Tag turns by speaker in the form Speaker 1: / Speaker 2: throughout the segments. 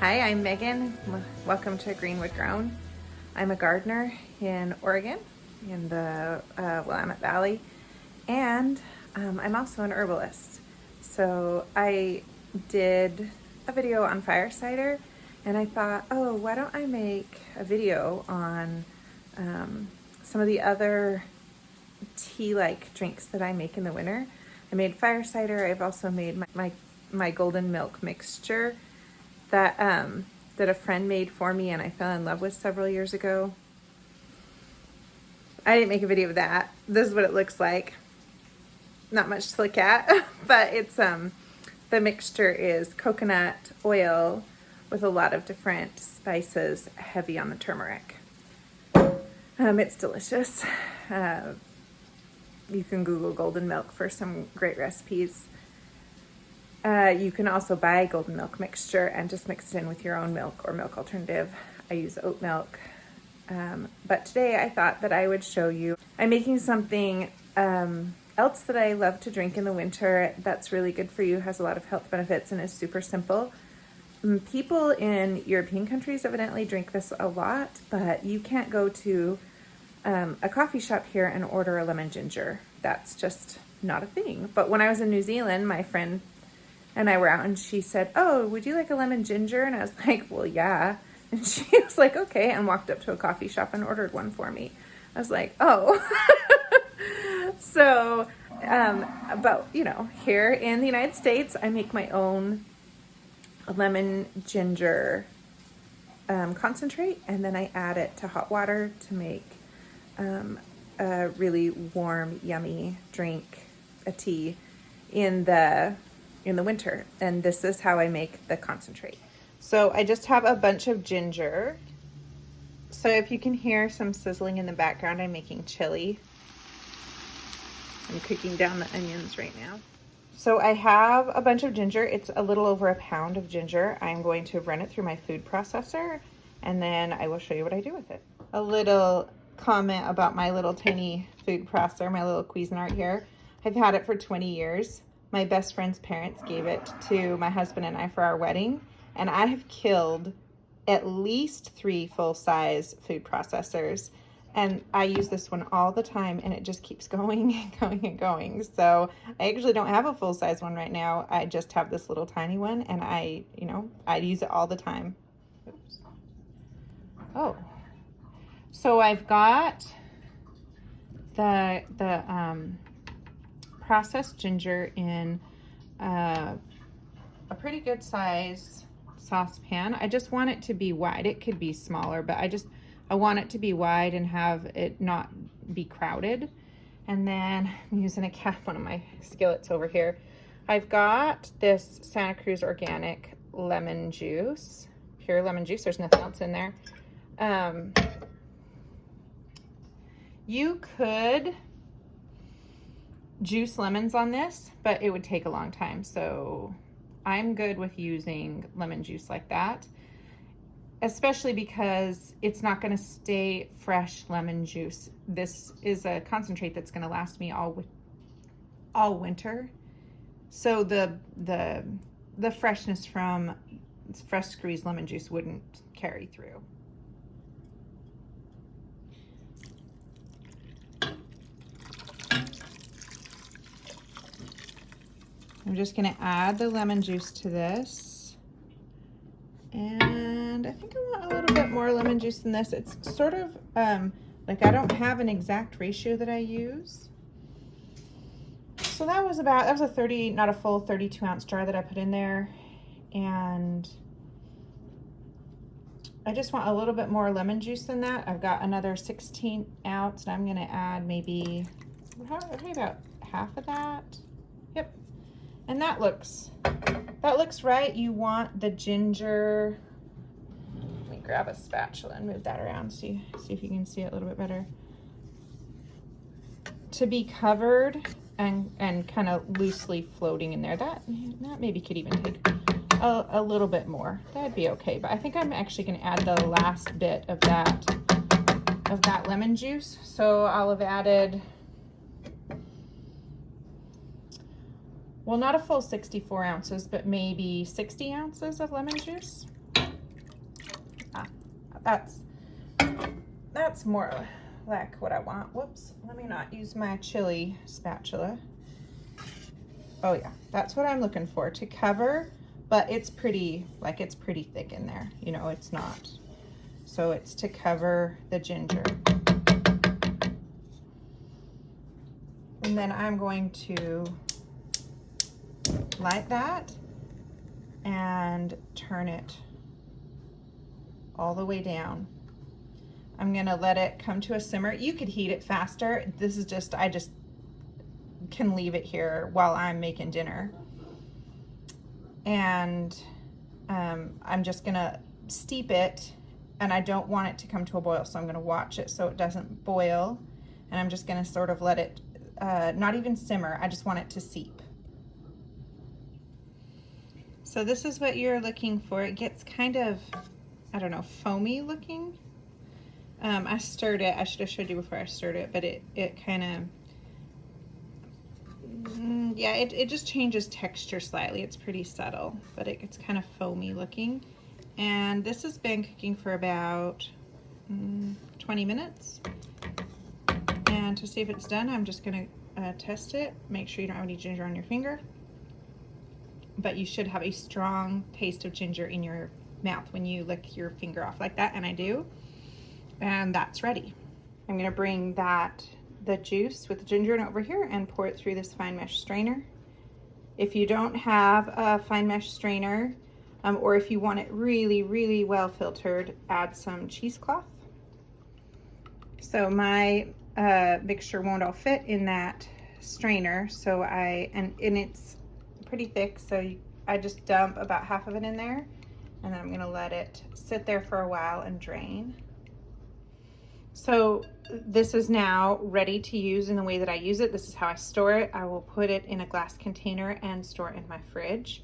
Speaker 1: Hi, I'm Megan. Welcome to Greenwood Grown. I'm a gardener in Oregon, in the Willamette Valley, and I'm also an herbalist. So I did a video on fire cider, and I thought, oh, why don't I make a video on some of the other tea-like drinks that I make in the winter. I made fire cider. I've also made my golden milk mixture that that a friend made for me and I fell in love with several years ago. I didn't make a video of that. This is what it looks like. Not much to look at, but it's the mixture is coconut oil with a lot of different spices, heavy on the turmeric. It's delicious. You can Google golden milk for some great recipes. You can also buy golden milk mixture and just mix it in with your own milk or milk alternative. I use oat milk. But today I thought that I would show you. I'm making something else that I love to drink in the winter that's really good for you, has a lot of health benefits, and is super simple. People in European countries evidently drink this a lot, but you can't go to a coffee shop here and order a lemon ginger. That's just not a thing. But when I was in New Zealand, my friend and I were out and she said, oh, would you like a lemon ginger? And I was like, well, yeah. And she was like, okay, and walked up to a coffee shop and ordered one for me. I was like, oh. So, but you know, here in the United States, I make my own lemon ginger concentrate, and then I add it to hot water to make a really warm, yummy drink, a tea in the winter. And this is how I make the concentrate. So I just have a bunch of ginger. So if you can hear some sizzling in the background, I'm making chili. I'm cooking down the onions right now. So I have a bunch of ginger. It's a little over a pound of ginger. I'm going to run it through my food processor, and then I will show you what I do with it. A little comment about my little tiny food processor, my little Cuisinart here. I've had it for 20 years. My best friend's parents gave it to my husband and I for our wedding, and I have killed at least 3 full-size food processors, and I use this one all the time, and it just keeps going and going and going. So I actually don't have a full-size one right now. I just have this little tiny one, and I use it all the time. Oops. Oh, so I've got the processed ginger in a pretty good size saucepan. I just want it to be wide. It could be smaller, but I want it to be wide and have it not be crowded. And then I'm using one of my skillets over here. I've got this Santa Cruz organic lemon juice, pure lemon juice. There's nothing else in there. You could juice lemons on this, but it would take a long time. So I'm good with using lemon juice like that, especially because it's not going to stay fresh lemon juice. This is a concentrate that's going to last me all winter. So the freshness from fresh squeezed lemon juice wouldn't carry through. I'm just going to add the lemon juice to this. And I think I want a little bit more lemon juice than this. It's sort of like I don't have an exact ratio that I use. So that was a not a full 32 ounce jar that I put in there. And I just want a little bit more lemon juice than that. I've got another 16 ounce, and I'm going to add maybe about half of that. Yep. And that looks right. You want the ginger. Let me grab a spatula and move that around. See if you can see it a little bit better. To be covered and kind of loosely floating in there. That maybe could even take a little bit more. That'd be okay. But I think I'm actually going to add the last bit of that lemon juice. So I'll have added, well, not a full 64 ounces, but maybe 60 ounces of lemon juice. that's more like what I want. Whoops, let me not use my chili spatula. Oh yeah, that's what I'm looking for, to cover, but it's pretty, like it's pretty thick in there. You know, it's not. So it's to cover the ginger. And then I'm going to light that and turn it all the way down. I'm gonna let it come to a simmer. You could heat it faster. This is just, I just can leave it here while I'm making dinner. And I'm just gonna steep it, and I don't want it to come to a boil, so I'm gonna watch it so it doesn't boil. And I'm just gonna sort of let it, not even simmer, I just want it to seep. So this is what you're looking for. It gets kind of, I don't know, foamy looking. I stirred it. I should have showed you before I stirred it, but it kind of, yeah, it just changes texture slightly. It's pretty subtle, but it gets kind of foamy looking. And this has been cooking for about 20 minutes. And to see if it's done, I'm just gonna test it. Make sure you don't have any ginger on your finger. But you should have a strong taste of ginger in your mouth when you lick your finger off like that, and I do. And that's ready. I'm gonna bring the juice with the ginger in over here and pour it through this fine mesh strainer. If you don't have a fine mesh strainer, or if you want it really, really well filtered, add some cheesecloth. So my mixture won't all fit in that strainer, so and it's pretty thick, so I just dump about half of it in there, and then I'm gonna let it sit there for a while and drain. So this is now ready to use in the way that I use it. This is how I store it. I will put it in a glass container and store it in my fridge.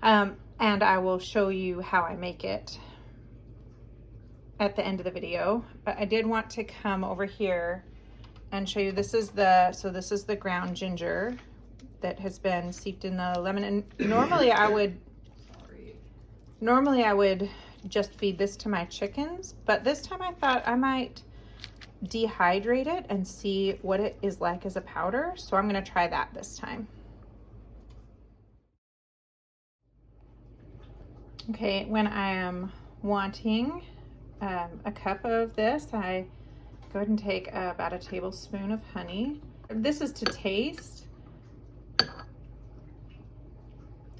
Speaker 1: And I will show you how I make it at the end of the video. But I did want to come over here and show you, this is the ground ginger that has been steeped in the lemon. And normally I would just feed this to my chickens, but this time I thought I might dehydrate it and see what it is like as a powder. So I'm gonna try that this time. Okay, when I am wanting a cup of this, I go ahead and take about a tablespoon of honey. This is to taste,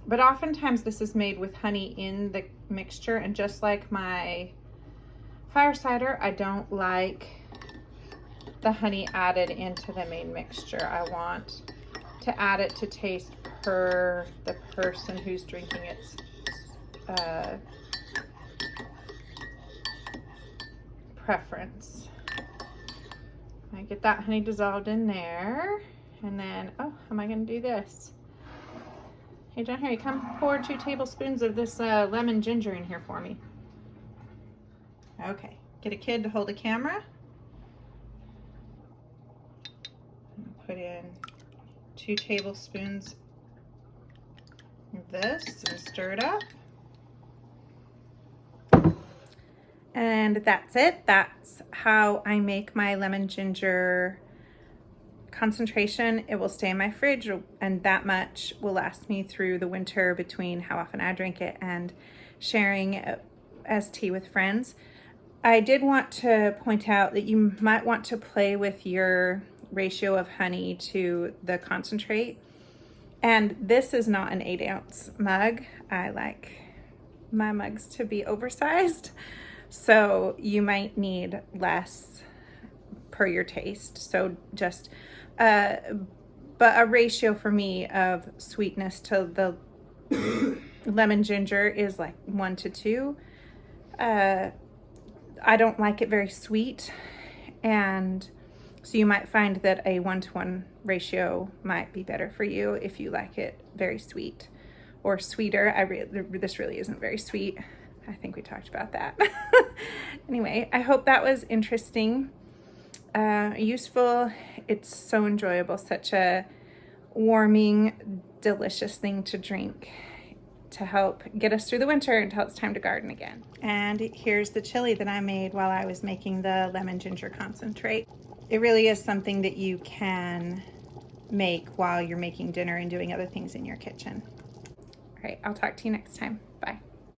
Speaker 1: but oftentimes this is made with honey in the mixture, and just like my fire cider, I don't like the honey added into the main mixture. I want to add it to taste per the person who's drinking its preference. I get that honey dissolved in there, and then, oh, how am I gonna do this? Hey, John, here, you come pour 2 tablespoons of this lemon ginger in here for me. Okay, get a kid to hold a camera. Put in 2 tablespoons of this and stir it up. And that's it. That's how I make my lemon ginger concentration. It will stay in my fridge, and that much will last me through the winter between how often I drink it and sharing it as tea with friends. I did want to point out that you might want to play with your ratio of honey to the concentrate. And this is not an 8-ounce mug. I like my mugs to be oversized, so you might need less per your taste. So just but a ratio for me of sweetness to the lemon ginger is like 1 to 2. I don't like it very sweet, and so you might find that a 1-to-1 ratio might be better for you if you like it very sweet or sweeter. This really isn't very sweet. I think we talked about that. Anyway, I hope that was interesting, useful. It's so enjoyable, such a warming, delicious thing to drink to help get us through the winter until it's time to garden again. And here's the chili that I made while I was making the lemon ginger concentrate. It really is something that you can make while you're making dinner and doing other things in your kitchen. All right, I'll talk to you next time. Bye.